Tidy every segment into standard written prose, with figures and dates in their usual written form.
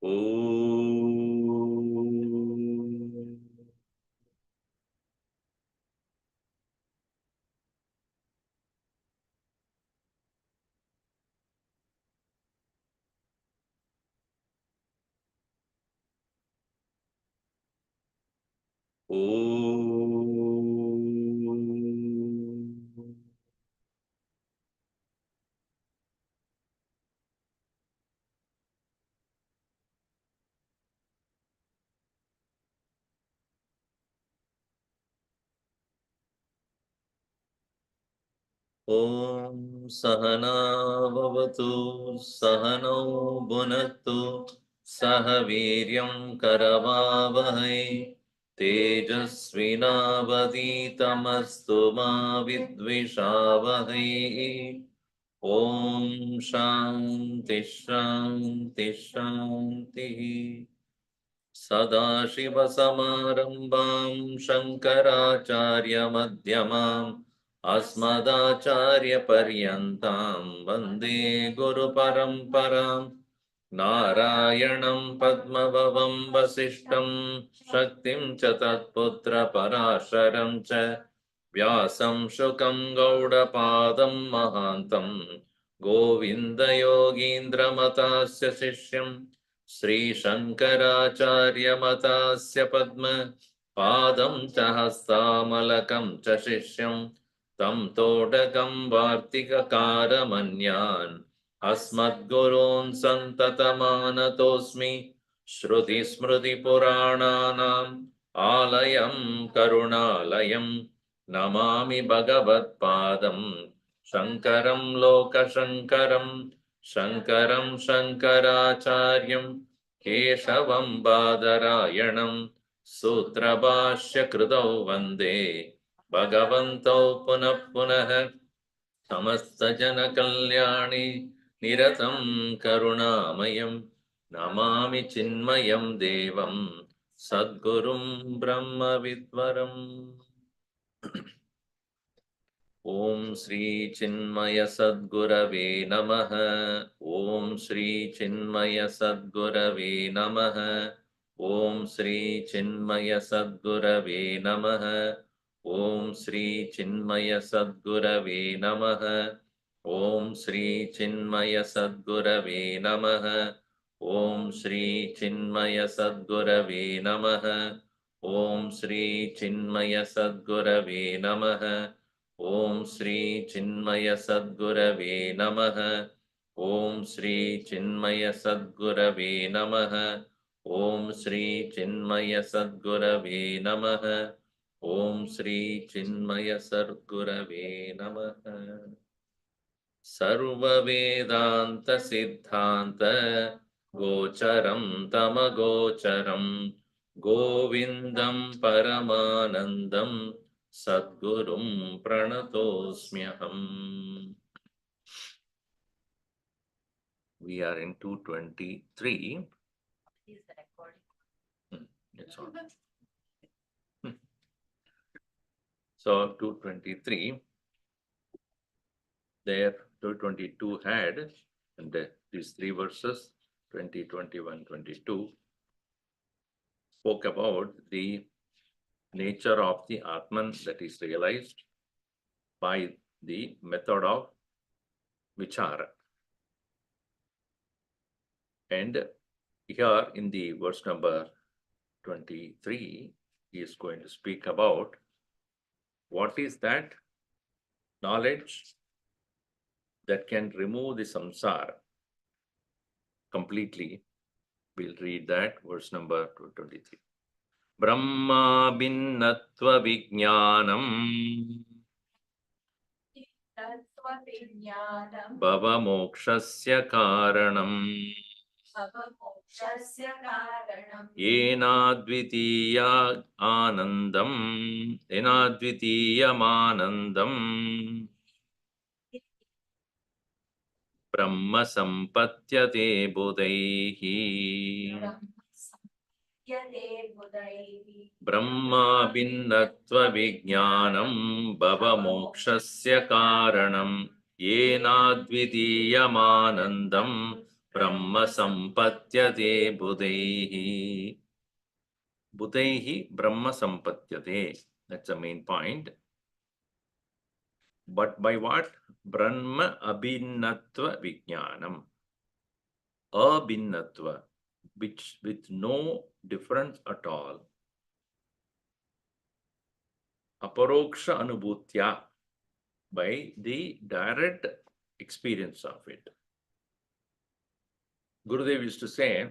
ॐ सहना भवतु सहनौ भुनक्तु सह वीर्यं करवावहै तेजस्विनावधीतमस्तु मा विद्विषावहै ॐ शान्ति शान्ति शान्तिः सदाशिवसमारम्भां शङ्कराचार्यमध्यमाम् अस्मदाचार्यपर्यन्तां वन्दे गुरुपरम्पराम् नारायणं पद्मभवं वसिष्ठं शक्तिं च तत्पुत्रपराशरं च व्यासं शुकं गौडपादं महान्तं गोविन्दयोगीन्द्रमतास्य शिष्यं श्रीशङ्कराचार्यमतास्य पद्म पादं च हस्तामलकं च शिष्यं तं तोडकं वार्तिककारमन्यान् अस्मद्गुरून् सन्ततमानतोऽस्मि श्रुतिस्मृतिपुराणानाम् आलयं करुणालयं नमामि भगवत्पादं शङ्करं लोकशङ्करं शङ्करं शङ्कराचार्यं केशवं बादरायणं सूत्रभाष्यकृतौ वन्दे भगवन्तौ पुनः पुनः समस्तजनकल्याणि निरतं करुणामयं नमामि चिन्मयं देवं सद्गुरुं ब्रह्मविद्वरम् ॐ श्री चिन्मय सद्गुरवे नमः। ॐ श्री चिन्मय सद्गुरवे नमः। ॐ श्री चिन्मय सद्गुरवे नमः। ॐ श्री चिन्मय सद्गुरवे नमः। ॐ श्री चिन्मय सद्गुरवे नमः। ॐ श्री चिन्मय सद्गुरवे नमः। ॐ श्री चिन्मय सद्गुरवे नमः। ॐ श्री चिन्मय सद्गुरवे नमः। ॐ श्री चिन्मय सद्गुरवे नमः। ॐ श्री चिन्मय सद्गुरवे नमः। ॐ श्री चिन्मय सद्गुरवे नमः। सर्ववेदान्त सिद्धान्त गोचरं तमगोचरं गोविन्दं परमानन्दं सद्गुरुं प्रणतोऽस्म्यहम्. We are in 223. Is the recording? It's on. So 223. There 222 had, and these three verses 20, 21, 22 spoke about the nature of the Atman that is realized by the method of Vichara. And here in the verse number 23, he is going to speak about what is that knowledge that can remove the samsara completely. We'll read that, verse number 23. Brahma binnatva vijnanam bhava mokshasya karanam yenadvitiya anandam yenadvitiyam anandam brahma sampatyate budhaihi. Brahma binnatva vijnanam bhava mokshasya karanam yenadvitiyam anandam Brahma sampatyate budaihi. Budaihi Brahma sampatyate. That's the main point. But by what? Brahma abhinnatva vijnanam. Abhinnatva, which with no difference at all. Aparoksha anubhutya, by the direct experience of it. Gurudev used to say,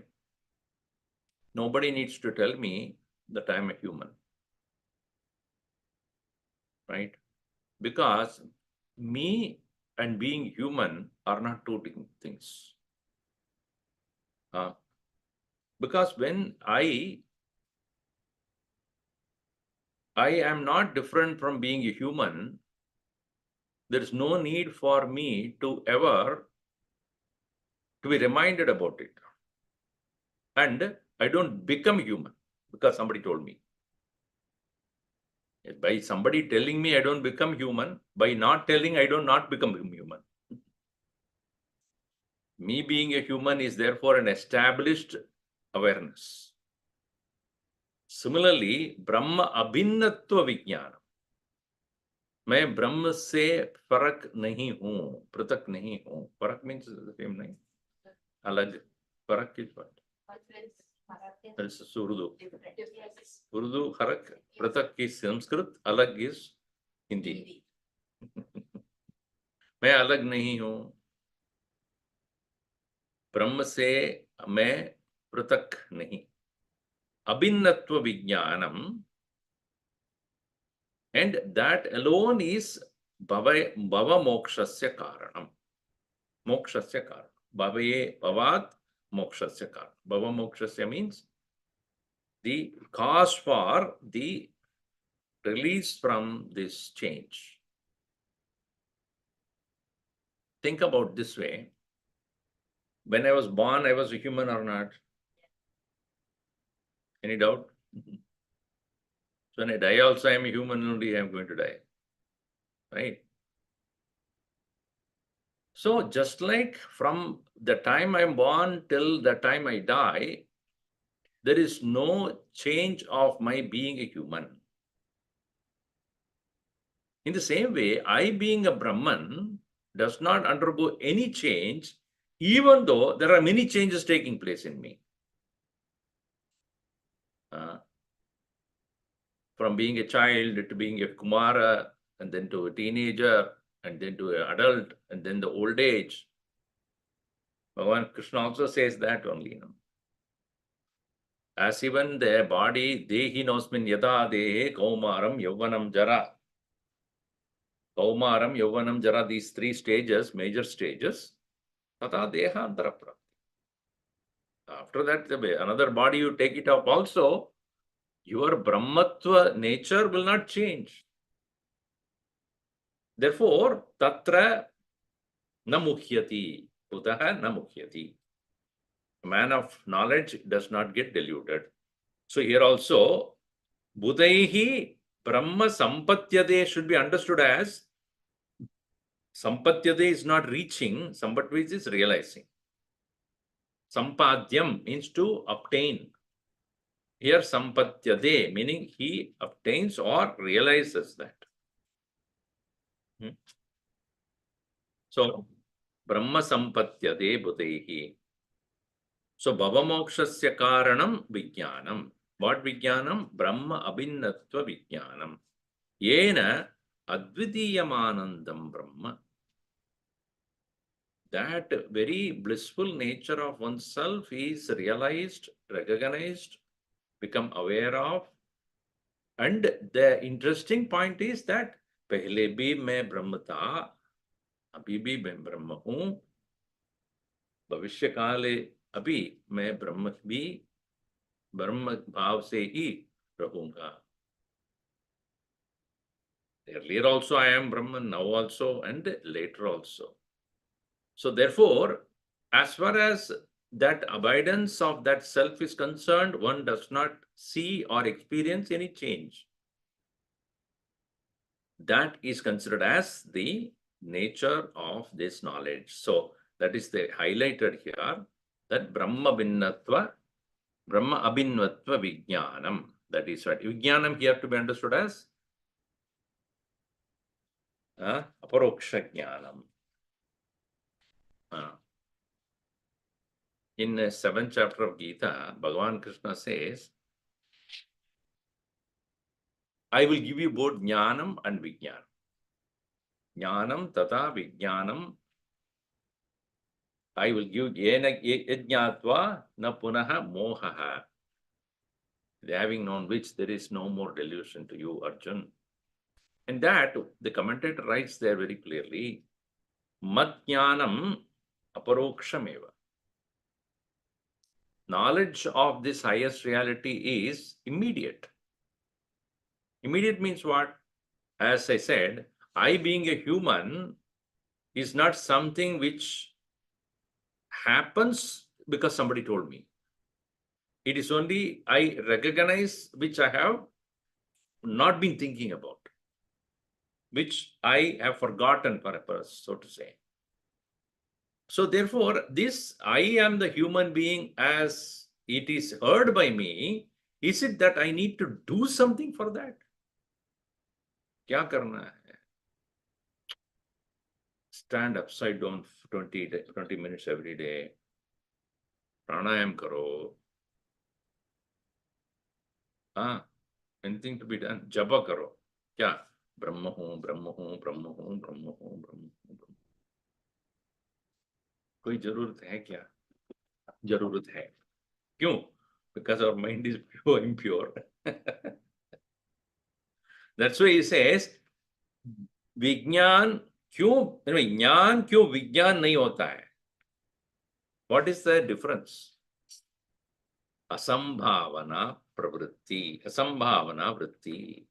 nobody needs to tell me that I am a human. Right? Because me and being human are not two different things. Because when I am not different from being a human, there is no need for me to ever to be reminded about it. And I don't become human because somebody told me. By somebody telling me I don't become human, by not telling I don't not become human. Me being a human is therefore an established awareness. Similarly, Brahma abhinnatva vijnana. मैं ब्रह्म से फर्क नहीं हूं, पृथक नहीं हूं. फर्क means the same, नहीं? अलग. फर्क is what? That's Urdu. Urdu फर्क, पृथक is संस्कृत, अलग is हिंदी. मैं अलग नहीं हूं. ब्रह्म से मैं पृथक नहीं. अभिन्नत्व विज्ञानम. And that alone is bhava mokshasya karanam. Mokshasya karanam. Bhavaye bhavat mokshasya karanam. Bhava mokshasya means the cause for the release from this change. Think about this way. When I was born, I was a human or not? Any doubt? So when I die also, I am a human only, I am going to die. Right? So just like from the time I am born till the time I die, there is no change of my being a human. In the same way, I being a Brahman does not undergo any change, even though there are many changes taking place in me. From being a child to being a Kumara, and then to a teenager, and then to an adult, and then the old age. Bhagavan Krishna also says that only. As even their body, dehi nosmin yada dehe kaumaram yauvanam jara. Kaumaram yauvanam jara, these three stages, major stages. Tata deha antaraprapti. After that, another body you take it up also, your Brahmatva nature will not change. Therefore, tatra na mukhyati, utaha na mukhyati. A man of knowledge does not get deluded. So here also, budaihi brahma sampatyade should be understood as sampatyade is not reaching, sampatyade is realizing. Sampadyam means to obtain. Here sampatyade meaning he obtains or realizes that. So brahma sampatyade budaihi. So bhavamokshasya karanam vijnanam. What vijnanam? Brahma abhinnatva vijnanam. Yena advidiyamanandam brahma. That very blissful nature of oneself is realized, recognized, become aware of. And the interesting point is that pehle bhi main brahma tha, abhi bhi main brahma hu, bhavishya kale abhi main brahma bhi, brahma bhav se hi rahunga. Earlier also I am Brahman, now also, and later also. So therefore, as far as that abidance of that self is concerned, one does not see or experience any change. That is considered as the nature of this knowledge. So that is the highlighted here. That Brahma Binnatva, Brahma Abhinvatva Vijnanam. That is what Vijnanam here to be understood as Aparoksha Jnanam. In the 7th chapter of Gita, Bhagavan Krishna says, I will give you both Jnanam and Vijnanam. Jnanam tata Vijnanam. I will give Yajnatva na punaha mohaha. Having known which there is no more delusion to you, Arjun. And that, the commentator writes there very clearly, Matjnanam aparokshameva. Knowledge of this highest reality is immediate. Immediate means what? As I said, I being a human is not something which happens because somebody told me. It is only I recognize which I have not been thinking about, which I have forgotten for a person, so to say. So therefore, this I am the human being as it is heard by me, is it that I need to do something for that? Kya karna hai? Stand upside down 20 minutes every day. Pranayam karo. Anything to be done? Japa karo. Kya? Brahma hu, Brahma hu, Brahma hu, Brahma hu, Brahma hu. कोई जरूरत है क्या? जरूरत है. क्यों? Because our mind is pure, impure. That's why he says, विज्ञान क्यों ज्ञान क्यों विज्ञान नहीं होता है? What is the difference? Asambhavana pravritti, asambhavana vritti.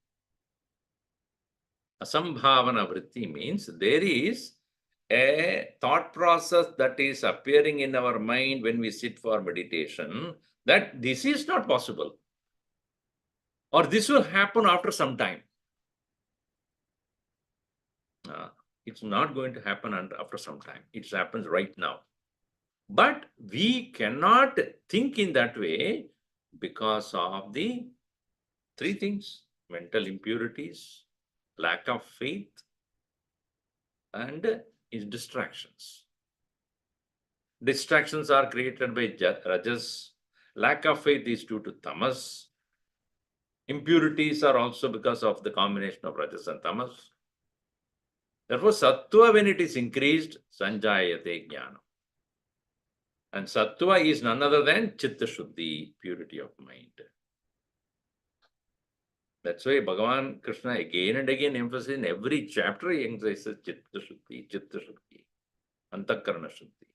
Asambhavana vritti means there is a thought process that is appearing in our mind when we sit for meditation, that this is not possible, or this will happen after some time. It's not going to happen after some time. It happens right now. But we cannot think in that way because of the three things: mental impurities, lack of faith, and distractions. Distractions are created by rajas. Lack of faith is due to tamas. Impurities are also because of the combination of rajas and tamas. Therefore, sattva, when it is increased, sanjayate jnana. And sattva is none other than chitta shuddhi, purity of mind. That's why Bhagavan Krishna again and again emphasizes in every chapter, he emphasizes chitta shuddhi, antakarana shuddhi.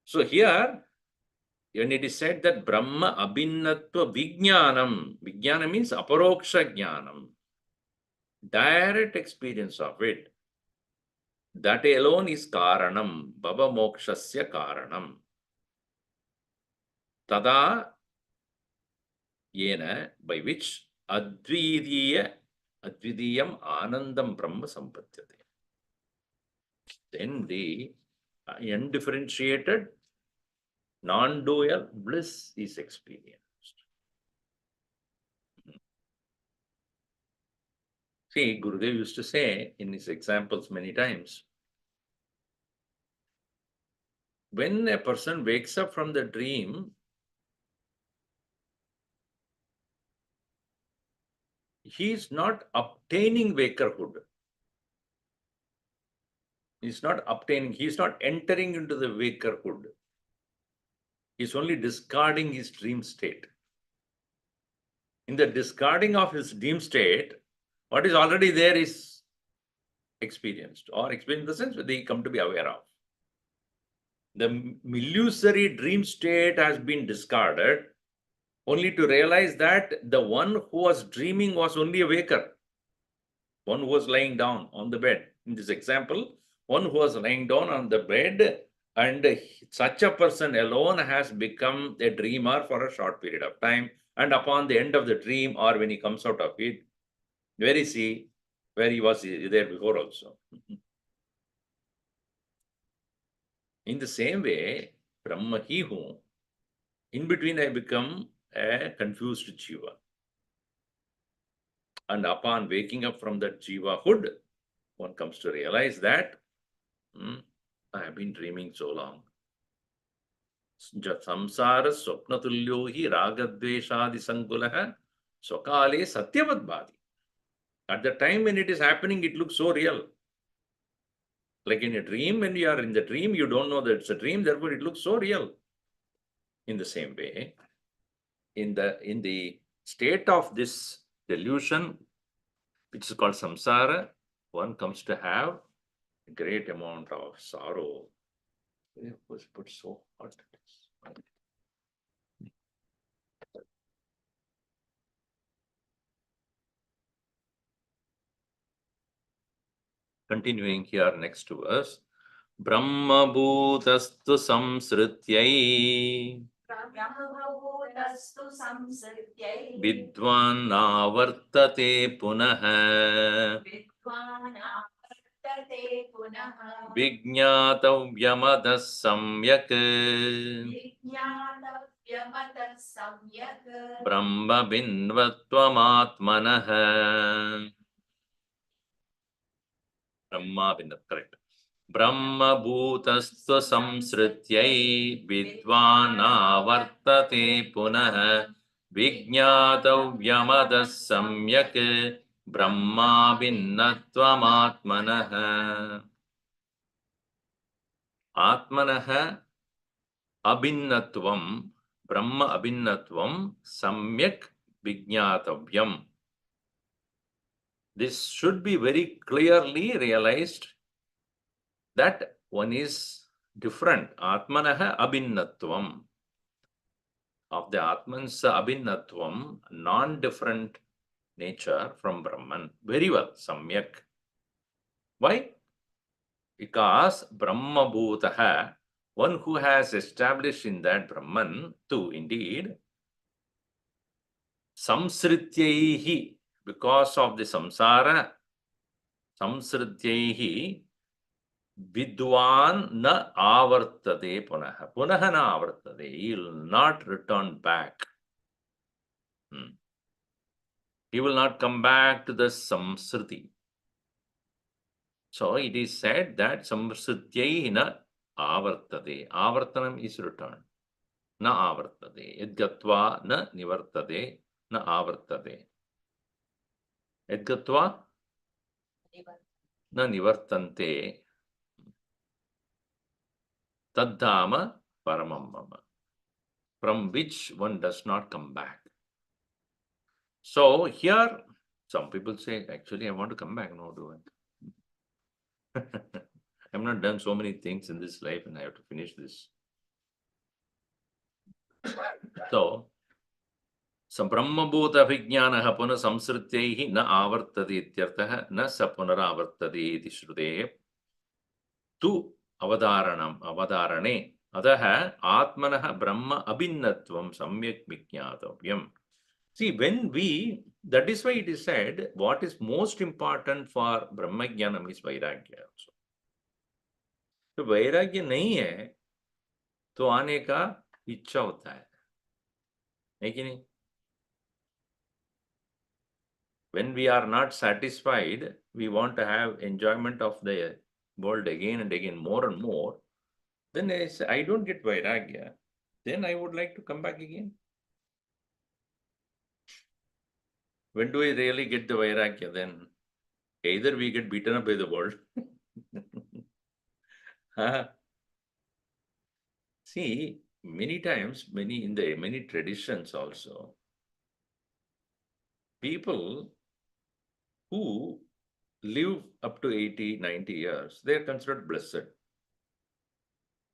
So here, when it is said that Brahma abhinnatva vijnanam, vijnana means aparoksha jnanam, direct experience of it, that alone is karanam, bhava mokshasya karanam. Tada yena, by which advidiyam anandam brahma sampatyate. Then the undifferentiated, non-dual bliss is experienced. See, Gurudev used to say in his examples many times, when a person wakes up from the dream, he is not obtaining wakerhood. He's not obtaining, he's not entering into the wakerhood. He's only discarding his dream state. In the discarding of his dream state, what is already there is experienced, or experienced in the sense that they come to be aware of. The illusory dream state has been discarded, only to realize that the one who was dreaming was only a waker. One who was lying down on the bed. In this example, one who was lying down on the bed, and such a person alone has become a dreamer for a short period of time. And upon the end of the dream, or when he comes out of it, where is he? Where he was there before also. In the same way, Brahma he who, in between I become a confused Jiva. And upon waking up from that Jiva-hood, one comes to realize that I have been dreaming so long. Samsara swapnatulyo hi ragadveshadi sangulaha swakale satyavat bhati. At the time when it is happening, it looks so real. Like in a dream, when you are in the dream, you don't know that it's a dream, therefore it looks so real. In the same way, in the state of this delusion, which is called samsara, one comes to have a great amount of sorrow. It was put so hot. Continuing here next to us, Brahma bhutastu samsrityai ब्रह्मभूतस्तु संसृत्यै vidvan avartate punah विद्वानावर्तते पुनः vijñātavyamadas samyak विज्ञातव्यमतः सम्यक् brahma binvatvamatmanah. Brahma binvat, correct. Brahma bhutastu samsrityai vidvanavartate punah vijñātavyamadas samyak brahma binatvamatmanah. Atmanah abhinnatvam, brahma abhinnatvam samyak vijñātavyam. This should be very clearly realized that one is different. Atmanah abhinnatvam. Of the Atman's abhinnatvam, non-different nature from Brahman. Very well, samyak. Why? Because Brahma bhutaha, one who has established in that Brahman, too, indeed, samsrityaihi, because of the samsara, samsrityaihi, vidwan na avartate punaha. Punaha na avartate. He will not return back. He will not come back to the samsriti. So it is said that samsrityai na avartate. Avartanam is returned. Na avartate. Yadgatva na nivartate. Na avartate. Yadgatva na nivartante. Taddhama paramam mama. From which one does not come back. So here, some people say, actually, I want to come back. No, do I? I've not done so many things in this life and I have to finish this. So, Brahmabhuta vijnanaha puna samsrityaihi na avartati ityartah na sa punaravartati iti shrutehe tu avadarane adaha atmanaha brahma abhinnatvam samyak vijñātavyam. See, that is why it is said, what is most important for Brahma Jnanam is Vairagya also. तो वैराग्य नहीं है तो आने का इच्छा होता है कि नहीं? When we are not satisfied, we want to have enjoyment of the world again and again, more and more. Then I don't get Vairagya. Then I would like to come back again. When do I really get the Vairagya then? Either we get beaten up by the world. See, many times, in many traditions also, people who live up to 80, 90 years, they are considered blessed.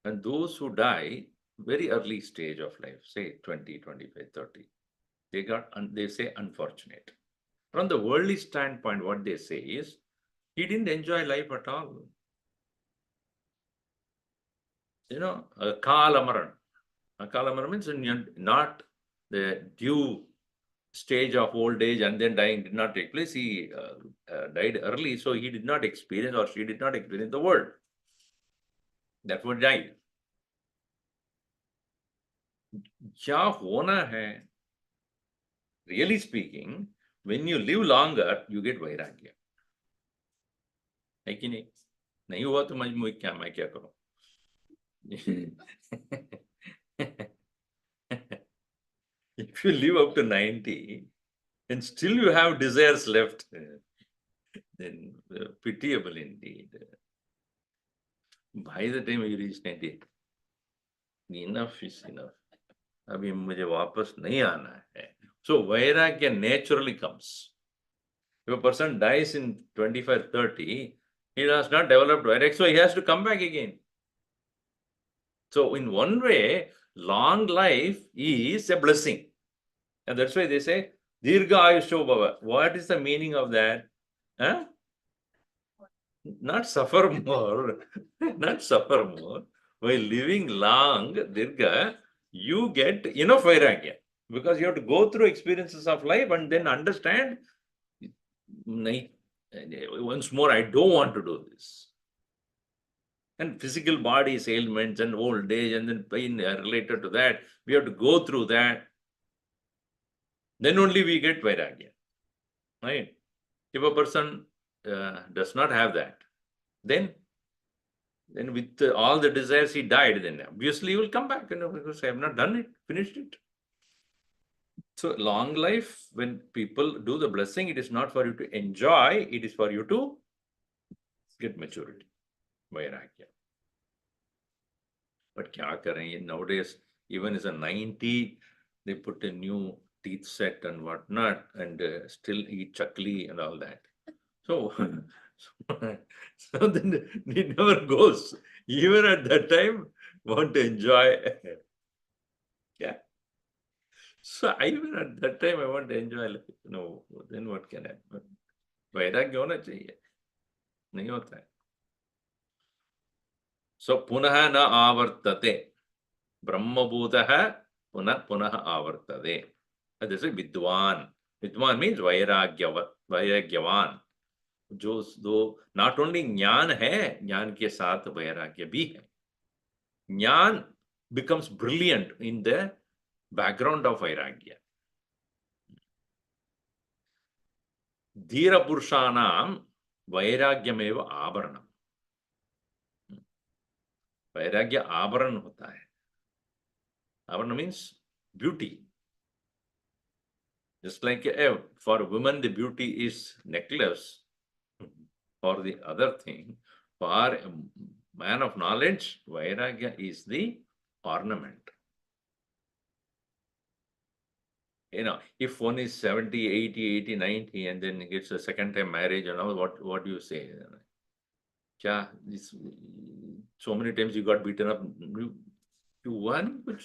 And those who die very early stage of life, say 20, 25, 30, they say unfortunate. From the worldly standpoint, what they say is, he didn't enjoy life at all. You know, Kalamaran. Kalamaran means not the due stage of old age and then dying did not take place. He died early, so he did not experience or she did not experience the world. Therefore died. क्या होना है? Really speaking, when you live longer, you get vairagya. है कि नहीं? नहीं हुआ तो मैं क्या करूं? If you live up to 90 and still you have desires left, then pitiable indeed. By the time you reach 90, enough is enough. अभी मुझे वापस नहीं आना है. So vairagya naturally comes. If a person dies in 25, 30, he has not developed vairagya, so he has to come back again. So in one way, long life is a blessing. And that's why they say, Dirgha Ayusho Bhava. What is the meaning of that? Huh? Not suffer more, not suffer more. By living long, Dirgha, you get enough vairagya. Because you have to go through experiences of life and then understand, once more, I don't want to do this. And physical body ailments and old age and then pain related to that, we have to go through that. Then only we get vairagya, right? If a person does not have that, then with all the desires he died, then obviously he will come back, because I have not done it, finished it. So long life, when people do the blessing, it is not for you to enjoy, it is for you to get maturity, vairagya. But kya karein, nowadays, even as a 90, they put a new teeth set and whatnot, and still eat chakli and all that. So, so then it never goes. Even at that time, want to enjoy. Yeah. So even at that time, I want to enjoy life. No, then what can happen? वैराग्य होना चाहिए. नहीं होता है. So पुनः न आवर्तते. ब्रह्मभूतः पुनः पुनः आवर्तते. This is vidwan. Vidwan means vairagyavan. जो not only ज्ञान है, ज्ञान के साथ वैराग्य भी है. ज्ञान becomes brilliant in the background of vairagya. धीर पुरुषाणाम वैराग्यमेव आभरणम. वैराग्य आभरण होता है. आभरण means beauty. Just like for women, the beauty is necklace, or the other thing. For a man of knowledge, vairagya is the ornament. If one is 70, 80, 80, 90, and then gets a second time marriage, what do you say? Kya, so many times you got beaten up, you won, but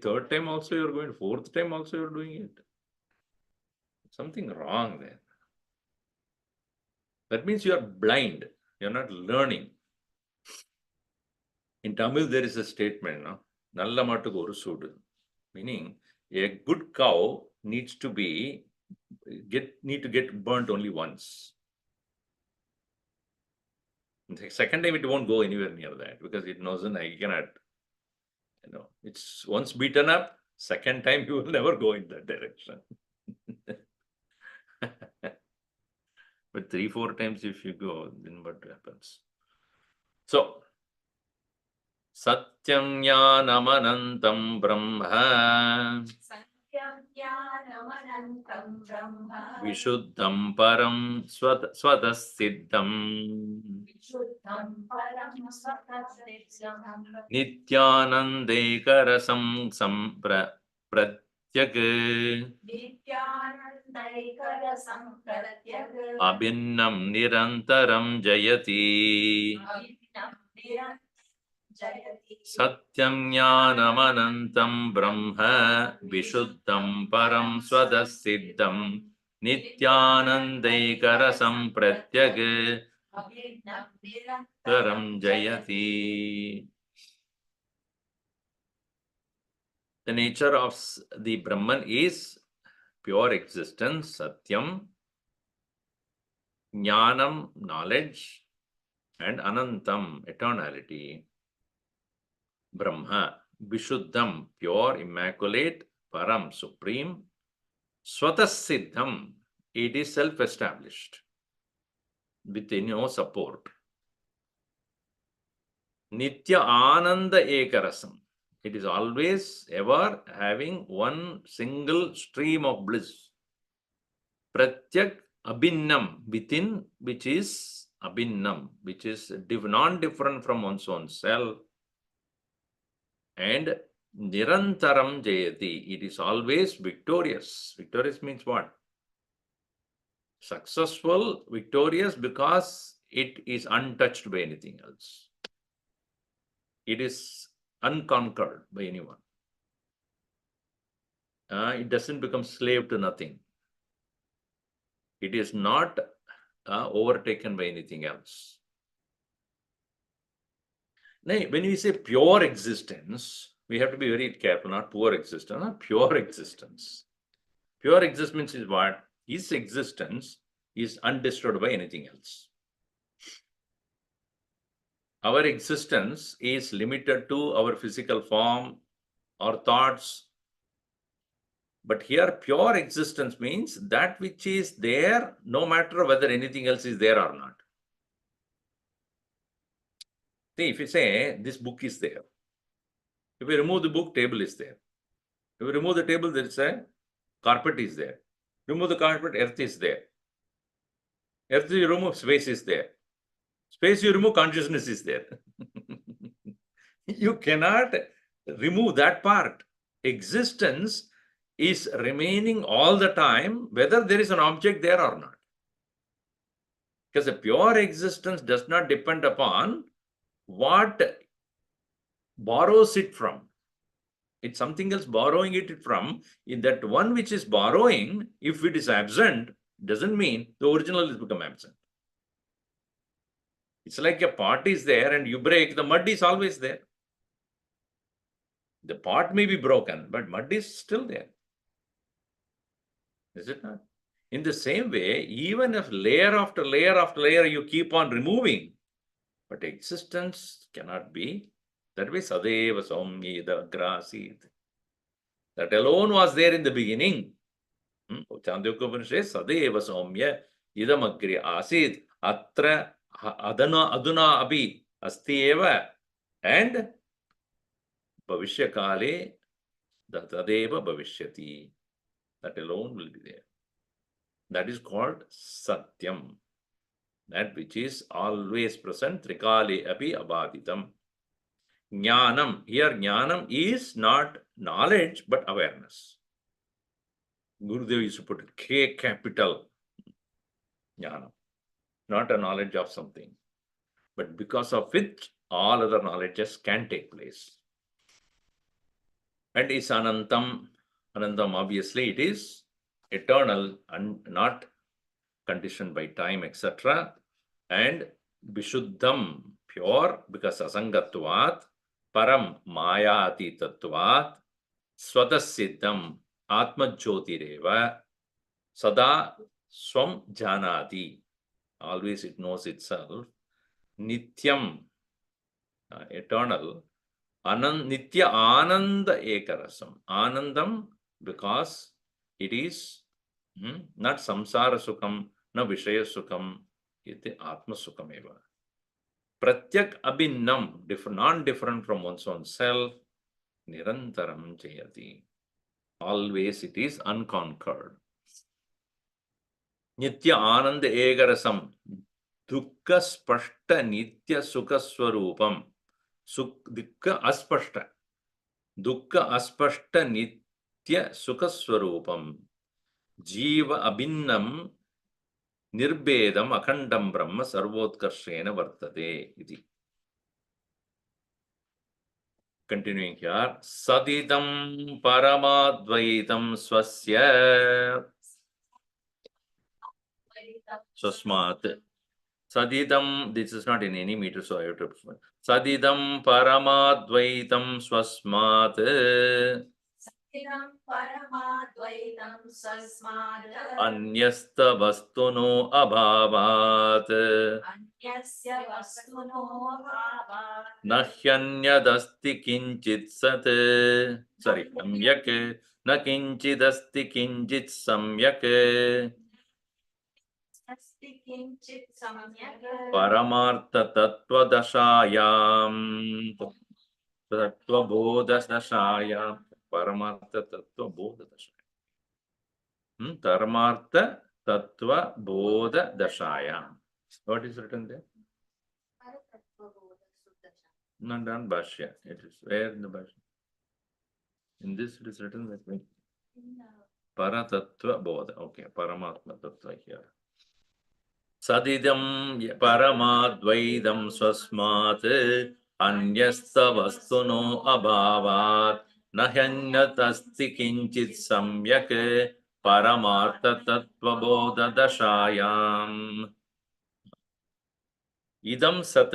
third time also you're going, fourth time also you're doing it. Something wrong there. That means you are blind, you're not learning. In Tamil, there is a statement, Nalla mattukku oru soodu. Meaning, a good cow needs to get burnt only once. The second time it won't go anywhere near that, because it knows that I cannot, it's once beaten up, second time you will never go in that direction. But 3, 4 times if you go, then what happens? So, Satyam Jnanamanantam Brahma Satyam Jnanamanantam Brahma Vishuddham Param Svatasiddham Vishuddham Param Svatasiddham Nityanandekarasam Pratyag Nityanandaikara Sampratyak Abhinnam Nirantaram Jayati Abhinam Nirantaram Jayati Satyam Jnanamanantam Brahma Vishuddham Param Svatasiddham Nityanandekarasam Pratyag Abhinam Nirantaram Taram Jayati. The nature of the Brahman is pure existence, Satyam, Jnanam, knowledge, and Anantam, eternality. Brahma, Vishuddham, pure, immaculate, Param, supreme, Swatasiddham, it is self-established with no support. Nitya Ananda Ekarasam, it is always ever having one single stream of bliss. Pratyak Abhinnam, within which is Abhinnam, which is non-different from one's own self. And Nirantaram Jayati, it is always victorious. Victorious means what? Successful, victorious, because it is untouched by anything else. It is unconquered by anyone. It doesn't become slave to nothing. It is not overtaken by anything else. Now, when we say pure existence, we have to be very careful, not poor existence, not pure existence. Pure existence is what? His existence is undisturbed by anything else. Our existence is limited to our physical form, our thoughts. But here, pure existence means that which is there, no matter whether anything else is there or not. See, if you say this book is there, if we remove the book, table is there. If we remove the table, there is a carpet is there. Remove the carpet, earth is there. Earth you remove, space is there. Space you remove, consciousness is there. You cannot remove that part. Existence is remaining all the time, whether there is an object there or not. Because a pure existence does not depend upon what borrows it from. It's something else borrowing it from. In that one which is borrowing, if it is absent, doesn't mean the original has become absent. It's like a pot is there and you break, the mud is always there. The pot may be broken, but mud is still there. Is it not? In the same way, even if layer after layer after layer you keep on removing, but existence cannot be. That way, Sadeva Saumyeda Grasit. That alone was there in the beginning. Chandogya Upanishad, Sadeva Saumya Idamagri Asit Atra Aduna Abhi Asti Eva and Bhavishya Kale Tadeva Bhavishyati. That alone will be there. That is called Satyam. That which is always present, Trikale Abhi Abaditam. Jnanam, here Jnanam is not knowledge but awareness. Gurudev used to put it K capital Jnanam, not a knowledge of something, but because of which all other knowledges can take place. And is Anantam. Anantam, obviously, it is eternal and not conditioned by time, etc. And Vishuddham, pure, because Asangatvat, Param Maya Atitatvat, Swadasiddham, Atma Jyotireva, Sada Swam Janati, always it knows itself, Nityam, eternal, Nitya Ananda Ekarasam, Anandam, because it is not Samsara Sukham, no Vishaya Sukham, iti Atma Sukham eva. Pratyak Abhinnam, non-different from one's own self, Nirantaram Jayati. Always it is unconquered. Nitya Ananda Ekarasam, Dukkha Spashta Nitya Sukha Swarupam. Dukkha Aspashta. Dukkha Aspashta Nitya Sukha Swarupam. Jiva Abhinnam Nirbedam Akhandam Brahma Sarvotkarshena Vartate. Iti. Continuing here. Sadidam Paramadvaitam Swasya Swasmat. Sadidam, this is not in any meter, so I have to. Sadidam Paramadvaitam Swasmat. Paramadvaitam sasmad Anyasta vastuno abhavat. Anyasya vastuno bhava Nahyanyadasti kinchit sat. Sorry, samyak. Na kinchidasti kinchit samyak. asti kinchit samyak Paramartha tattva dashayam. Tattva bodha dashayam. Paramartha tattva bodha dashayam. Paramartha tattva bodha dashayam. What is written there? Not done Bhashya. It is where in the Bhashya? In this it is written that way. Paratattva bodha. Okay, Paramatma tattva here. Sadidam paramadvaidam swasmat anyasta vastuno abhavat nahyanyatasti kinchit samyak paramartha tattva bodha dashayam. Idam sat,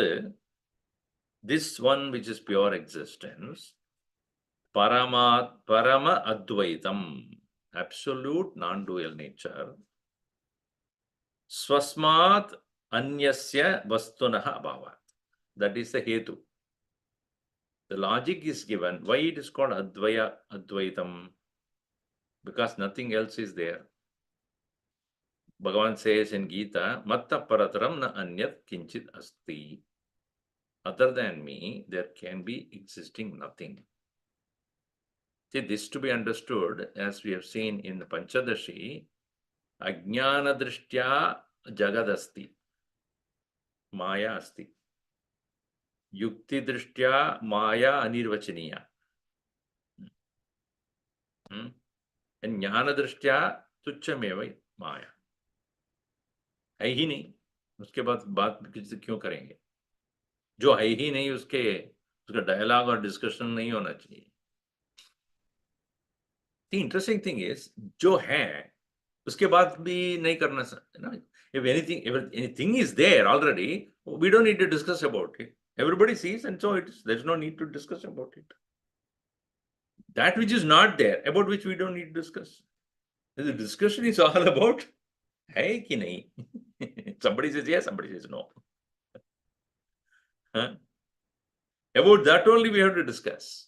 this one which is pure existence, parama advaitam, absolute non-dual nature, swasmat anyasya vastunaha abhavat. That is the hetu. The logic is given. Why it is called advaitam? Because nothing else is there. Bhagavan says in Gita, matta parataram na anyat kinchit asti. Other than me, there can be existing nothing. See, this to be understood, as we have seen in the Panchadashi, Ajnana Drishtya Jagadasti, Maya Asti. Yukti Drishtya Maya Anirvachaniya. And Jnana Drishtya Tuchhameva Maya. है ही नहीं, उसके बाद बात किसी क्यों करेंगे? जो है ही नहीं उसका डायलॉग और डिस्कशन नहीं होना चाहिए. The interesting thing is, जो है उसके बाद भी नहीं करना ना. If anything is there already, we don't need to discuss about it. Everybody sees, and so there's no need to discuss about it. That which is not there, about which we don't need to discuss. The discussion is all about है कि नहीं. Somebody says yes, somebody says no. Huh? About that only we have to discuss.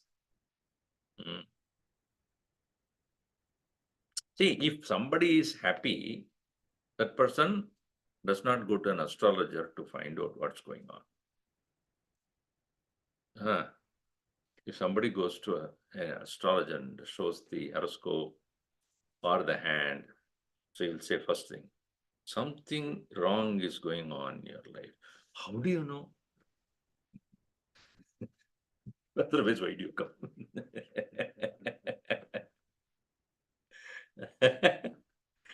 See, if somebody is happy, that person does not go to an astrologer to find out what's going on. If somebody goes to an astrologer and shows the horoscope or the hand, so he'll say first thing, something wrong is going on in your life. How do you know? Otherwise, why do you come?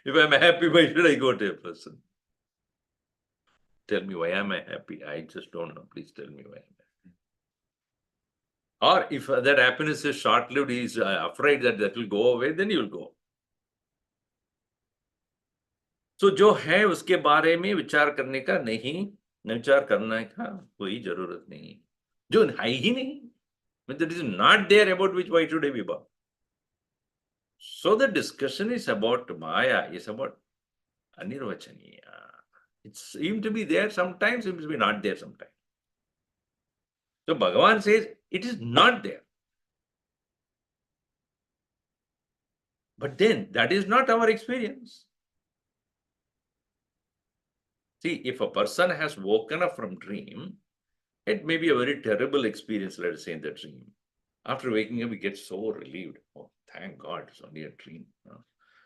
If I'm happy, why should I go to a person? Tell me, why am I happy? I just don't know. Please tell me why I'm happy. Or if that happiness is short-lived, he is afraid that will go away, then he will go. So जो है उसके बारे में विचार करने का नहीं, विचार करने का कोई जरूरत नहीं. जो है ही नहीं, that is not there, about which why should I be bothered? So the discussion is about Maya, is about Anirvachaniya. It seems to be there sometimes, seems to be not there sometimes. So Bhagavan says it is not there. But then that is not our experience. See, if a person has woken up from dream, it may be a very terrible experience, let us say, in the dream. After waking up, we get so relieved. Oh, thank God, it's only a dream.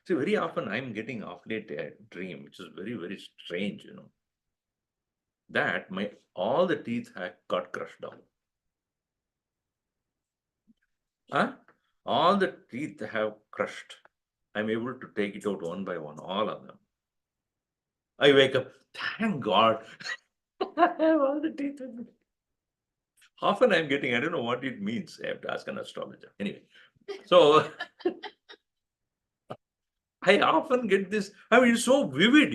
See, very often I'm getting off late a dream, which is very, very strange, that all the teeth have got crushed down. All the teeth have crushed. I'm able to take it out one by one, all of them. I wake up, thank God. I have all the teeth with me. Often I'm getting, I don't know what it means. I have to ask an astrologer. Anyway, so I often get this. I mean, it's so vivid,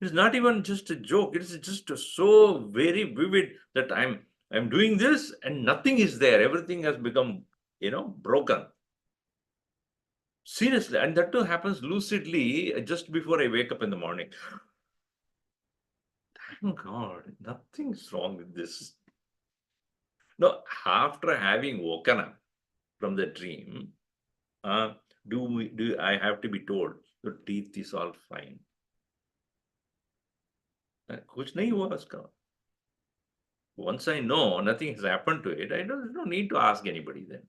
It's not even just a joke. It's just so very vivid that I'm doing this and nothing is there. Everything has become, broken. Seriously, and that too happens lucidly just before I wake up in the morning. Thank God, nothing's wrong with this. No, after having woken up from the dream, do I have to be told your teeth is all fine? कुछ नहीं हुआ उसका. Once I know nothing has happened to it, I don't need to ask anybody then.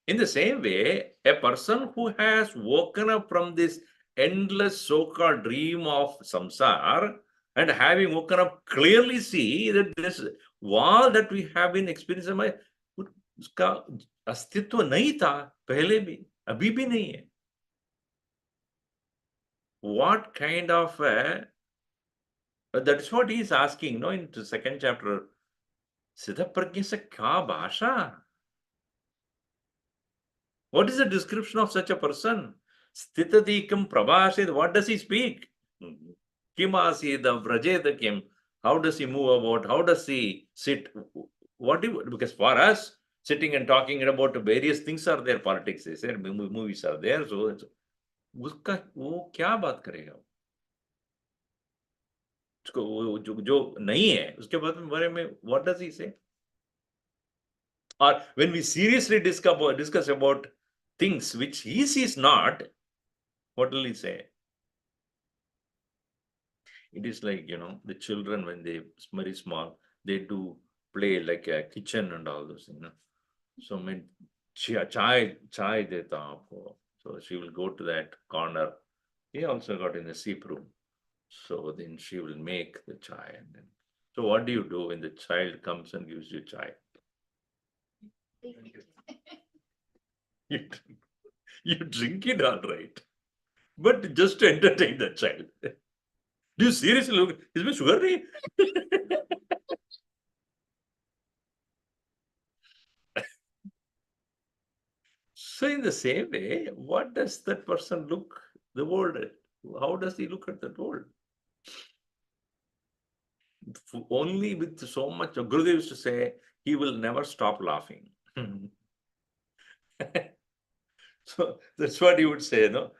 In the same way, a person who has woken up from this endless so-called dream of samsara and having woken up clearly see that this wall that we have been experiencing में उसका अस्तित्व नहीं था पहले भी अभी भी नहीं है. What kind of that's what he is asking, no, in the second chapter. सिद्ध प्रज्ञ से क्या भाषा? What is the description of such a person? Stitadikam prabhashid, what does he speak? Kim asidam vrajeda kim? How does he move about? How does he sit? What do you, because for us, sitting and talking about various things are there, politics is there, movies are there, so उसका वो क्या बात करेगा? उसको वो जो नहीं है उसके बारे में what does he say? Or when we seriously discuss about things which he sees not, what will he say? It is like, the children when they very small, they do play like a kitchen and all those, So when chai deta aapko. So she will go to that corner. He also got in the soup room. So then she will make the chai and then. So what do you do when the child comes and gives you chai? You drink, you drink it all right, but just to entertain the child. Do you seriously look? Isme sugar nahi? So in the same way, what does that person look the world at? How does he look at the world? Only with so much. Gurudev used to say, he will never stop laughing. So that's what he would say, no?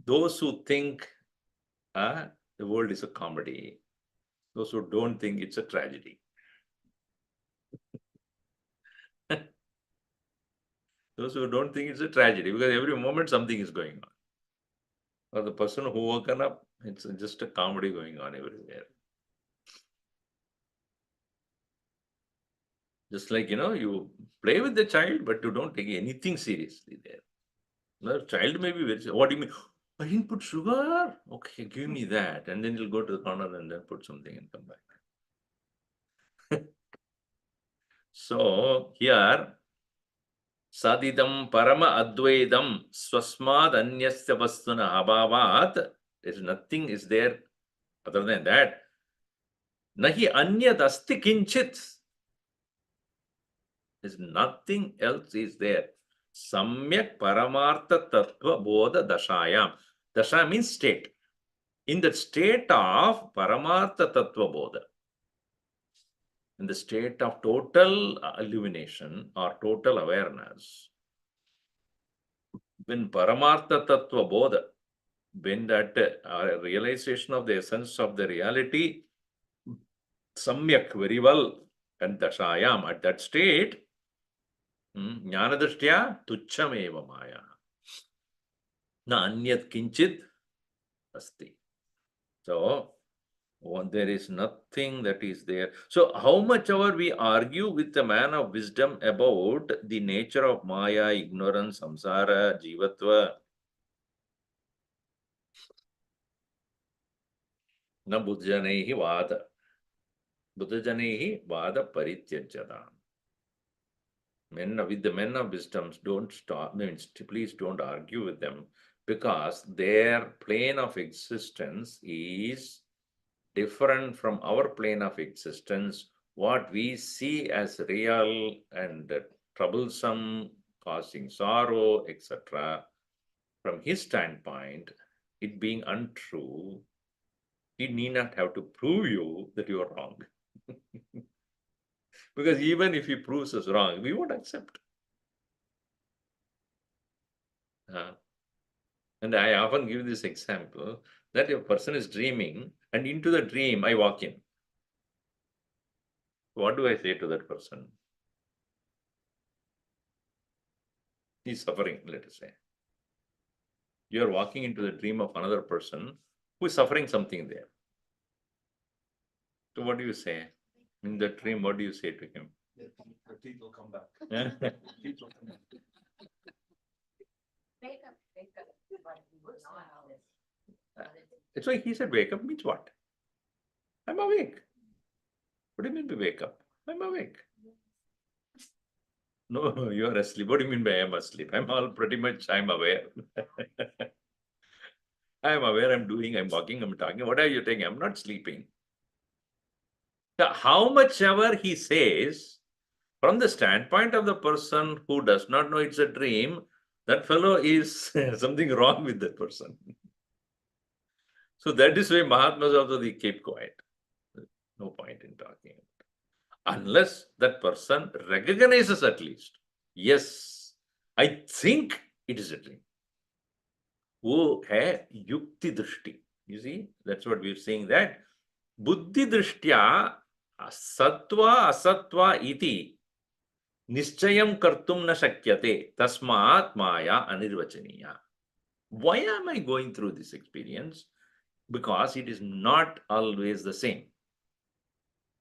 Those who think the world is a comedy, those who don't think it's a tragedy. Those who don't think it's a tragedy, because every moment something is going on. Or the person who woken up, it's just a comedy going on everywhere. Just like, you play with the child, but you don't take anything seriously there. The child may be very, what do you mean? I didn't put sugar. Okay, give me that. And then you'll go to the corner and then put something and come back. So here, sadidam parama advaidam swasmad anyasya vastuna abhavat. There's nothing is there other than that. Nahi anyad asti kinchit. There's nothing else is there. Samyak paramartha tattva bodha dashayam. Dasha means state. In the state of paramartha tattva bodha, in the state of total illumination or total awareness, when paramartha tattva bodha, when that realization of the essence of the reality, samyak, very well, and dashayam, at that state, jnanadrishtya tuchhameva maya. Na anyat kinchit asti. So, there is nothing that is there. So, how much ever we argue with the man of wisdom about the nature of Maya, ignorance, samsara, jivatva, na buddhajanaihi vada. Buddhajanaihi vada parityajada. With the men of wisdom, don't stop, means please don't argue with them, because their plane of existence is different from our plane of existence. What we see as real and troublesome, causing sorrow, etc., from his standpoint, it being untrue, he need not have to prove you that you are wrong. Because even if he proves us wrong, we won't accept. Uh, and I often give this example that a person is dreaming, and into the dream I walk in. What do I say to that person? He's suffering, let us say. You are walking into the dream of another person who is suffering something there. So what do you say? In the dream, what do you say to him? The teeth will come back. Teeth will come back. Wake up, wake up. But he was not. That's why he said, wake up means what? I'm awake. What do you mean by wake up? I'm awake. No, you are asleep. What do you mean by I'm asleep? I'm aware. I'm aware, I'm doing, I'm walking, I'm talking. What are you taking? I'm not sleeping. So how much ever he says, from the standpoint of the person who does not know it's a dream, that fellow is something wrong with that person. So that is why Mahatmas also they keep quiet. No point in talking. Unless that person recognizes at least, yes, I think it is a dream. वो है युक्ति दृष्टि. You see, that's what we're saying, that बुद्धि दृष्ट्या सत्वा असत्वा इति निश्चयं कर्तुं न शक्यते तस्मात् माया अनिर्वचनीया. Why am I going through this experience? Because it is not always the same.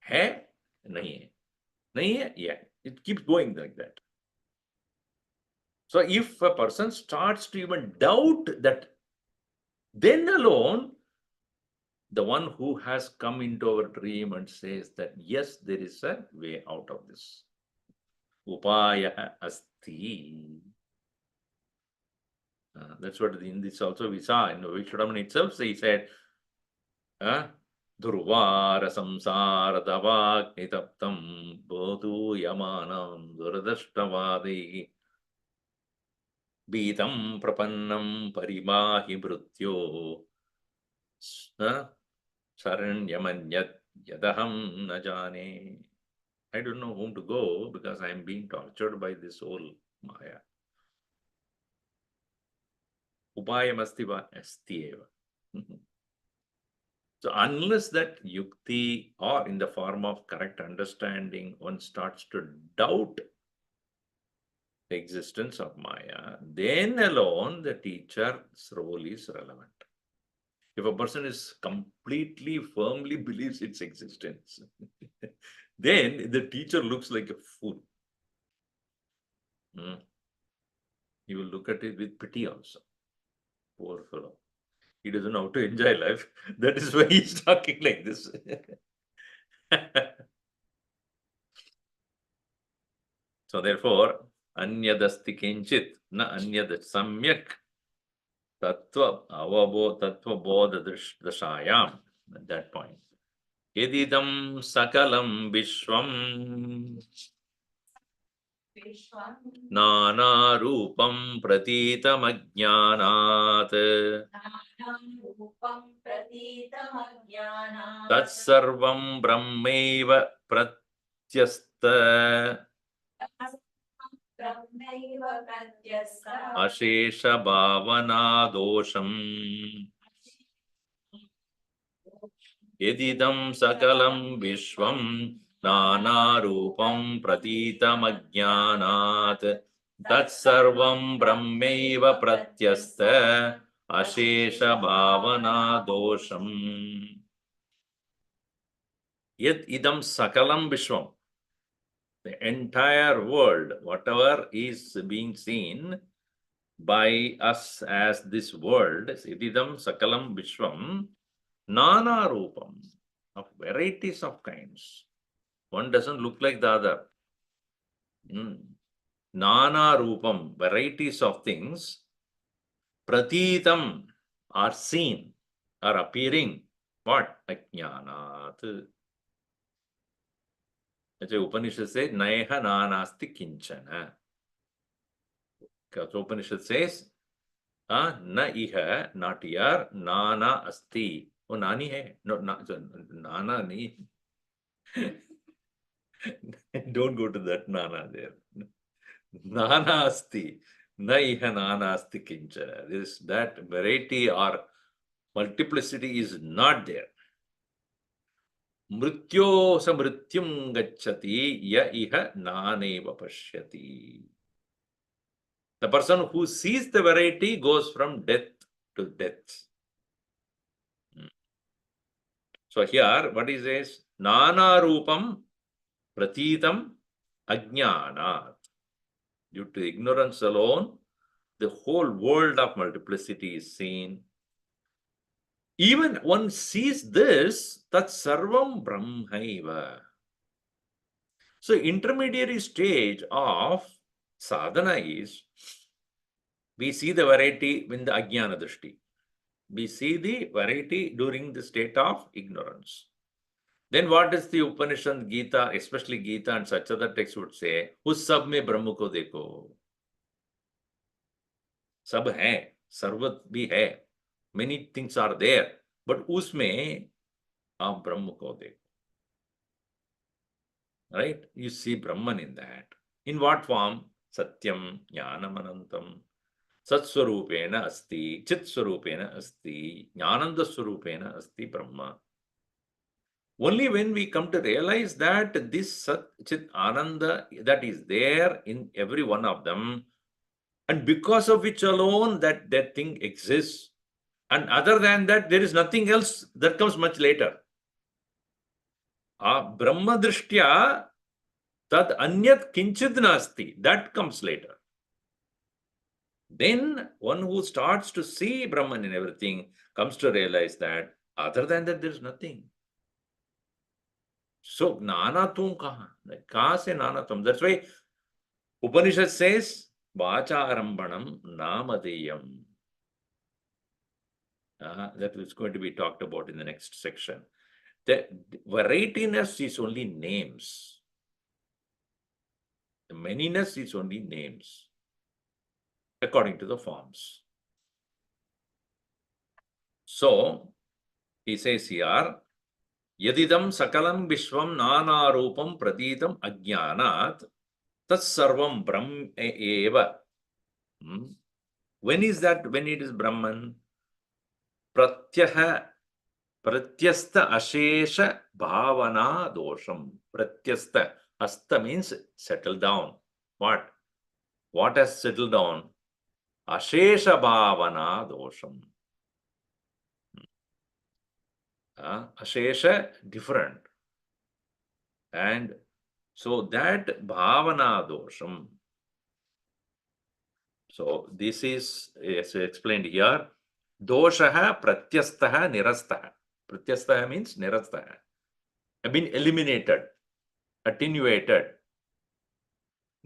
है नहीं है, नहीं है, yeah. It keeps going like that. So if a person starts to even doubt that, then alone the one who has come into our dream and says that yes, there is a way out of this. Upaya asti. That's what in this also we saw in Vivekachoodamani itself. He said, Durvara samsara davak nitaptam bodhu yamanam duradashtavadi beatam prapannam parimahi mrutyo saranyamanyat yadaham najane. I don't know whom to go because I am being tortured by this whole Maya. Upayam asti va asti eva. So unless that yukti or in the form of correct understanding, one starts to doubt the existence of Maya, then alone the teacher's role is relevant. If a person is completely firmly believes its existence, then the teacher looks like a fool. He will look at it with pity also. Poor fellow. He doesn't know how to enjoy life. That is why he's talking like this. So therefore, anyadasti kinchit, na anyad samyak tattva bodha dashayam. At that point. Yedidam sakalam vishwam nana rupam pratitam ajnanat tatsarvam brahmaiva pratyasta ashesha bhavana dosham. Yedidam sakalam vishwam nana rupam pratitam ajnanat tatsarvam brahmaiva pratyasta ashesha bhavana dosham. Yet idam sakalam vishwam. The entire world, whatever is being seen by us as this world, idam sakalam vishwam, nana rupam, of varieties of kinds. One doesn't look like the other. Nana rupam, varieties of things, pratitam, are seen, are appearing. What? Ajnanat. That's why Upanishad says, Naeha nanasti kinchana. Because Upanishad says, na iha, not here, nana asti. Oh, nani hai? No, nana nahi. Don't go to that nana there. Nana asti. Na iha nanasti kinchana. That variety or multiplicity is not there. Mrityo samrityum gacchati ya iha naneva pashyati. The person who sees the variety goes from death to death. So here, what is this? Nana rupam pratitam ajnanat. Due to ignorance alone, the whole world of multiplicity is seen. Even one sees this, that sarvam brahmaiva. So intermediary stage of sadhana is, we see the variety in the ajnana drishti. We see the variety during the state of ignorance. Then what is the Upanishad, Gita, especially Gita and such other texts would say, उस सब में ब्रह्म को देखो. सब है, सर्वत भी है. Many things are there, but उसमें आप ब्रह्म को देखो. Right? You see Brahman in that. In what form? Satyam, Jnanam, Anantam. Satswarupena asti, Chitswarupena asti, Jnananda Swarupena asti Brahma. Only when we come to realize that this Sat, Chit, Ananda that is there in every one of them, and because of which alone that thing exists, and other than that, there is nothing else that comes much later. Brahma drishtya tad anyat kinchid nasti, that comes later. Then one who starts to see Brahman in everything comes to realize that other than that, there is nothing. So, nanatum kahan se nanatum? That's why Upanishad says, Vacharambanam namadeyam. That is going to be talked about in the next section. The varietiness is only names. The manyness is only names, according to the forms. So, he says here, Yadidam sakalam vishvam nana rupam pratitam ajnanat tat sarvam brahm eva. When is that? When it is Brahman? Pratyaha pratyastha ashesha bhavana dosham. Pratyastha. Asta means settle down. What? What has settled down? Ashesha bhavana dosham. Ashesha, different. And so that bhavana dosham. So this is, as explained here, doshaha pratyastaha nirastaha. Pratyastaha means nirastaha. Have been eliminated, attenuated.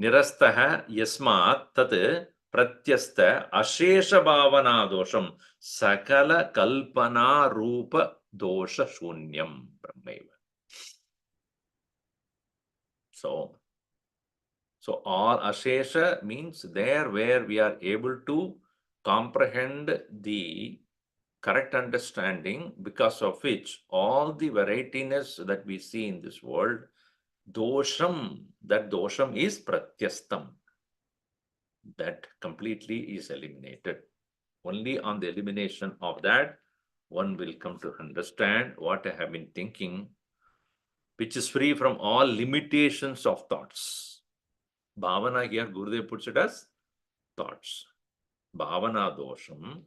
Nirastaha yasmat tat pratyasta ashesha bhavana dosham sakala kalpana rupa dosha shunyam brahmaiva. So all ashesha means there where we are able to comprehend the correct understanding, because of which all the varietiness that we see in this world, dosham, that dosham is pratyastam. That completely is eliminated. Only on the elimination of that, one will come to understand what I have been thinking, which is free from all limitations of thoughts. Bhavana here, Gurudev puts it as thoughts. Bhavana dosham,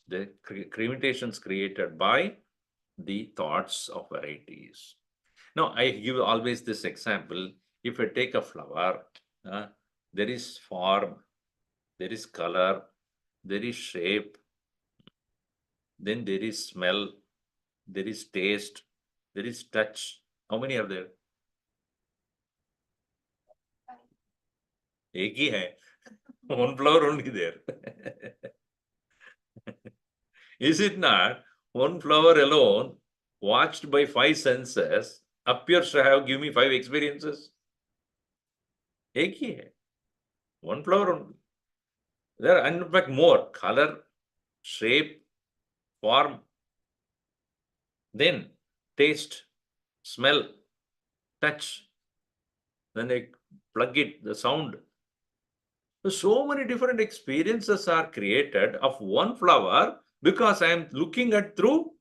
the limitations created by the thoughts of varieties. Now, I give always this example. If I take a flower, there is form, there is color, there is shape, then there is smell, there is taste, there is touch. How many are there? एक ही है. One flower only there. Is it not? One flower alone, watched by 5 senses, appears to have given me 5 experiences. एक ही है. One flower only. There are in fact more color, shape, form, then taste, smell, touch. Then I plug it, the sound. So many different experiences are created of one flower because I am looking at through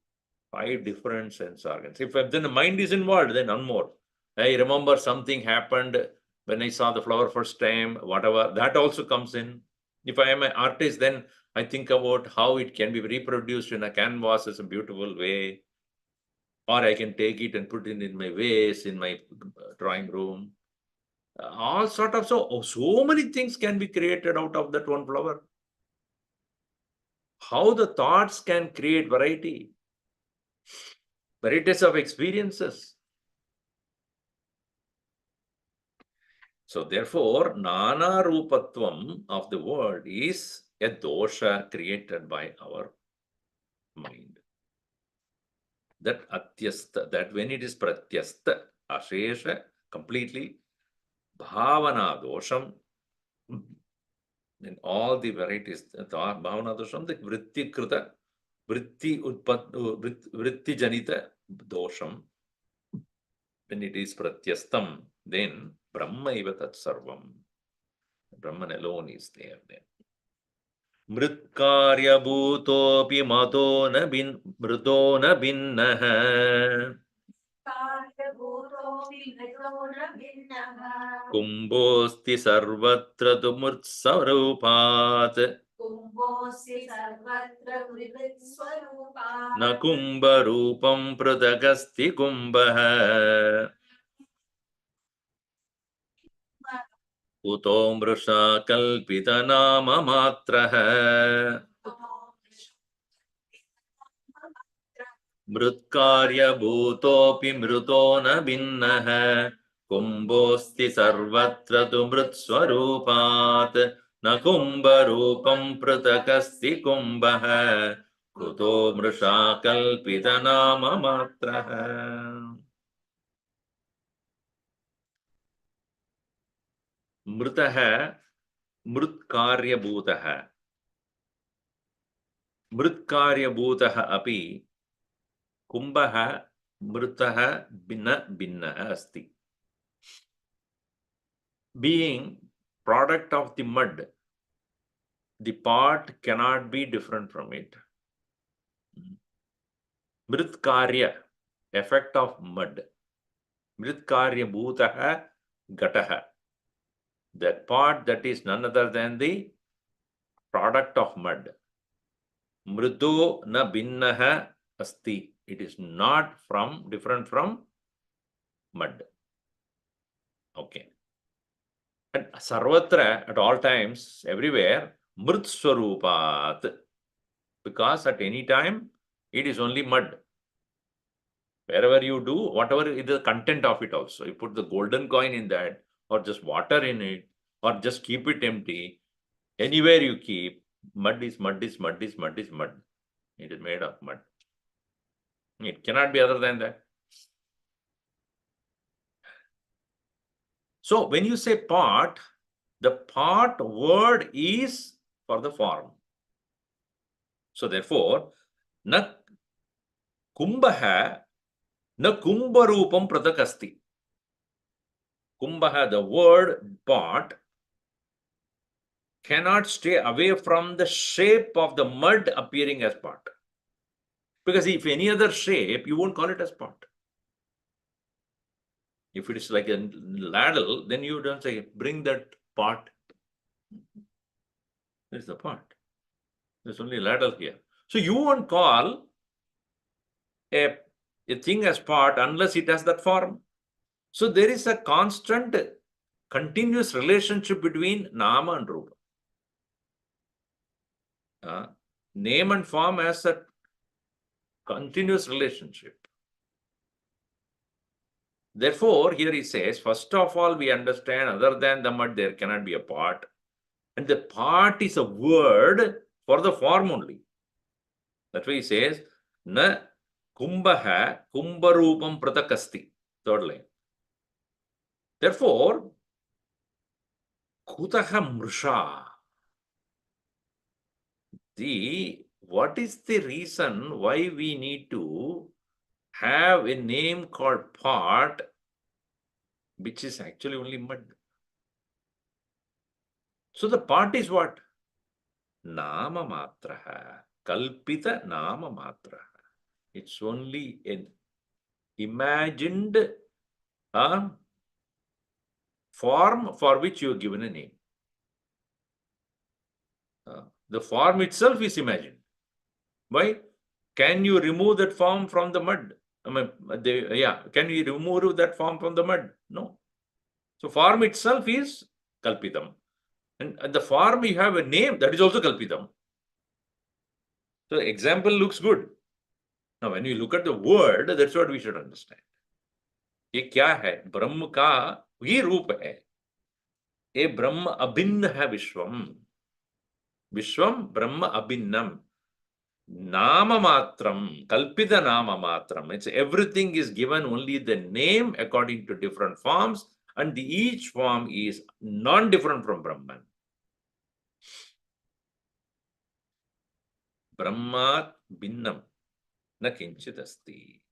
5 different sense organs. If then the mind is involved, then one more. I remember something happened when I saw the flower first time, whatever, that also comes in. If I am an artist, then I think about how it can be reproduced in a canvas as a beautiful way. Or I can take it and put it in my vase, in my drawing room. All sort of, so many things can be created out of that one flower. How the thoughts can create varieties of experiences. So therefore, Nana Rupatvam of the world is a dosha created by our mind. That atyasta, that when it is pratyasta, ashesha, completely, bhavana dosham, in all the varieties, bhavana dosham, the vritti krita, vritti janita dosham, when it is pratyastam, then Brahma eva tat sarvam. Brahman alone is there then. मृत्कार्यभूतोऽपि मृतो न भिन्नः कुम्भोऽस्ति सर्वत्र तु मृत्स्वरूपात् न कुम्भरूपं पृथगस्ति कुम्भः कुतो मृषा कल्पितनाममात्रः मृत्कार्यभूतोऽपि मृतो न भिन्नः कुम्भोऽस्ति सर्वत्र तु मृत्स्वरूपात् न कुम्भरूपं पृथगस्ति कुम्भः कुतो मृषा कल्पितनाममात्रः. मृतः मृत्कार्यभूतः मृत्कार्यभूतः अपि कुम्भः मृतः भिन्नः अस्ति. Being product of the mud, the part cannot be different from it. Mritkarya, effect of mud. Mritkarya bhutaha gataha. That part that is none other than the product of mud. Mrudo na binnaha asti. It is not different from mud. Okay. And sarvatra, at all times, everywhere, mrit swarupat. Because at any time, it is only mud. Wherever you do, whatever is the content of it also. You put the golden coin in that, or just water in it, or just keep it empty. Anywhere you keep, mud is mud is mud is mud is mud. It is made of mud. It cannot be other than that. So when you say part, the part word is for the form. So therefore, na kumbha na kumbharupam pratakasti. Kumbha, the word part, cannot stay away from the shape of the mud appearing as pot. Because if any other shape, you won't call it as pot. If it is like a ladle, then you don't say, bring that pot. There's the pot. There's only ladle here. So you won't call a thing as pot unless it has that form. So there is a constant, continuous relationship between Nama and Rupa. Name and form has a continuous relationship. Therefore, here he says, first of all, we understand other than the mud, there cannot be a pot. And the pot is a word for the form only. That's why he says, na kumbha kumbharupam pratakasti. Third line. Therefore, kutaha mrisha. What is the reason why we need to have a name called pot, which is actually only mud? So the part is what? Nama matraha. Kalpita nama matraha. It's only an imagined form for which you are given a name. The form itself is imagined. Why? Can you remove that form from the mud? I mean, can you remove that form from the mud? No. So form itself is kalpitam. And the form you have a name, that is also kalpitam. So example looks good. Now when you look at the word, that's what we should understand. ये क्या है? ब्रह्म का ही रूप है. ये ब्रह्म अभिन्न है विश्वम. विश्वम ब्रह्म अभिन्नम. Nama matram, kalpita nama matram. It's everything is given only the name according to different forms, and each form is non-different from Brahman. Brahmat binnam na kinchit asti.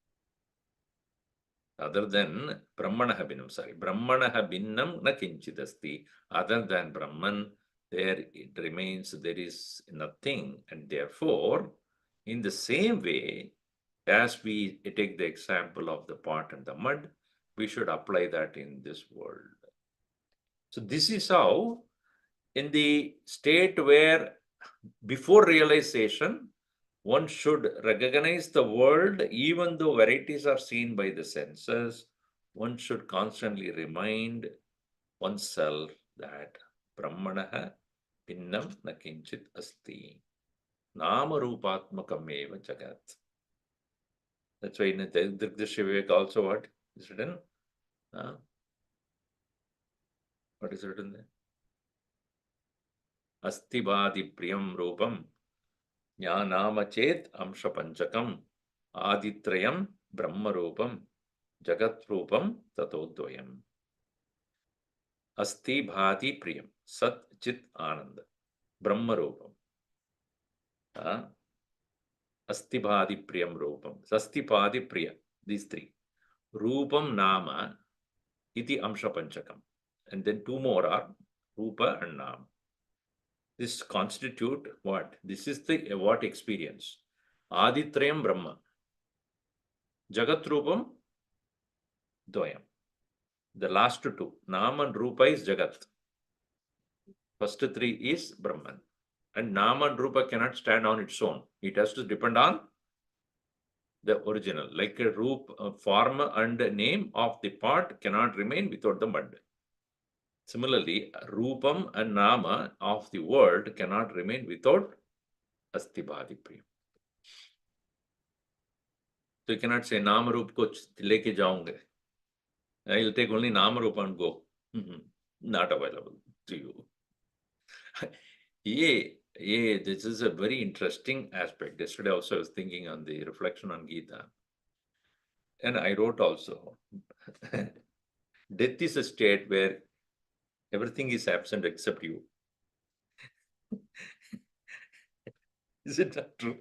Other than Brahmanaha binnam, Brahmanaha binnam na kinchit asti. Other than Brahman, there it remains, there is nothing, and therefore, in the same way, as we take the example of the pot and the mud, we should apply that in this world. So this is how, in the state where before realization, one should recognize the world, even though varieties are seen by the senses, one should constantly remind oneself that Brahmanaha pinnam na kinchit asti. Nama rupatmakam eva jagat. That's why in the Drigdashya Vivek also what is written? What is written there? Astibadi priyam rupam jnanama chet amsha panchakam aditrayam brahma rupam jagat rupam tatodvayam. Asti bhati priyam sat chit ananda brahma rupam. Astibhadi priyam rupam. Sastipadi priya. These three. Rupam nama iti amsha panchakam. And then two more are rupa and nama. This constitute what? This is the what experience. Aditrayam Brahma. Jagat Rupam Dvayam. The last two, Nama and Rupa is Jagat. First three is Brahman. And Nama and Rupa cannot stand on its own. It has to depend on the original. Like a form and name of the pot cannot remain without the mud. Similarly, Rupam and Nama of the world cannot remain without Astibhadi Priyam. So you cannot say Nama Rup ko leke jaunge. I will take only Nama Rup and go. Not available to you. This is a very interesting aspect. Yesterday also I was thinking on the reflection on Gita. And I wrote also, death is a state where everything is absent except you. Is it not true?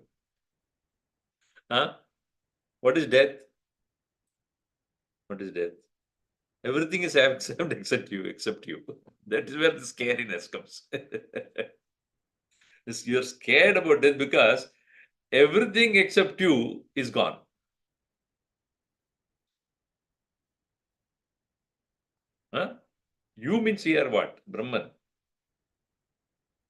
Huh? What is death? What is death? Everything is absent except you. That is where the scariness comes. You're scared about death because everything except you is gone. Huh? You means here what? Brahman.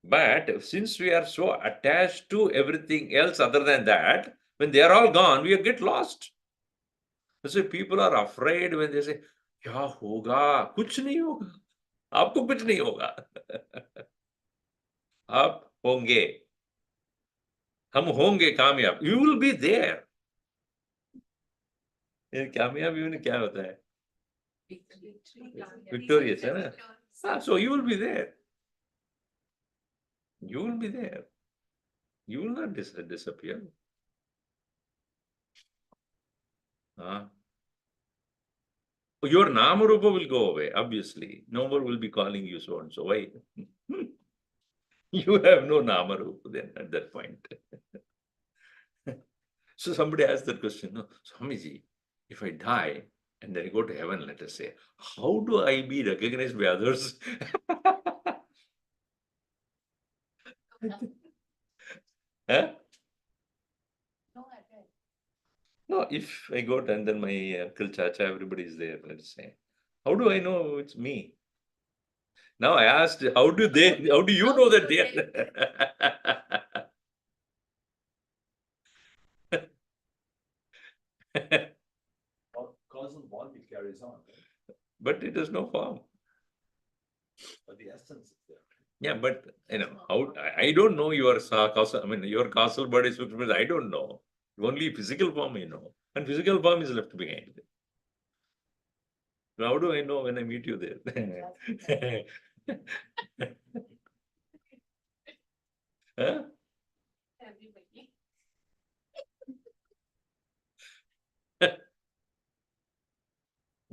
But since we are so attached to everything else other than that, when they are all gone, we get lost. That's why people are afraid when they say, क्या होगा? कुछ नहीं होगा. आपको कुछ नहीं होगा. आप होंगे. हम होंगे कामयाब. You will be there. कामयाब क्या होता है? Victorious, है ना? So you will be there. You will be there. You will not disappear. Your Nama Rupa will go away, obviously. No one will be calling you so and so. Why? You have no Nama Rupa then at that point. So somebody asked that question, no, Swamiji, if I die and then I go to heaven, let us say, how do I be recognized by others? if I go and then my uncle, Chacha, everybody is there, let's say, how do I know it's me? Now I asked, how do you know that they are? Causal bond it carries on, right? But it has no form. But the essence is there. Yeah, but how I don't know your causal, I mean your causal body is I don't know. Only physical form you know. And physical form is left behind. So how do I know when I meet you there? Huh? Everybody.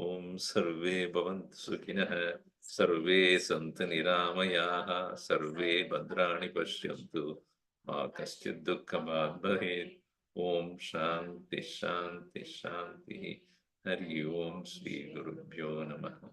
Om Sarve Bhavantu Sukhinah Sarve Santu Niramayaha Sarve Bhadrani Pashyantu Ma Kaschid Dukkhamad Bhavet Om Shanti Shanti Shanti Hari Om Shri Gurubhyo Namaha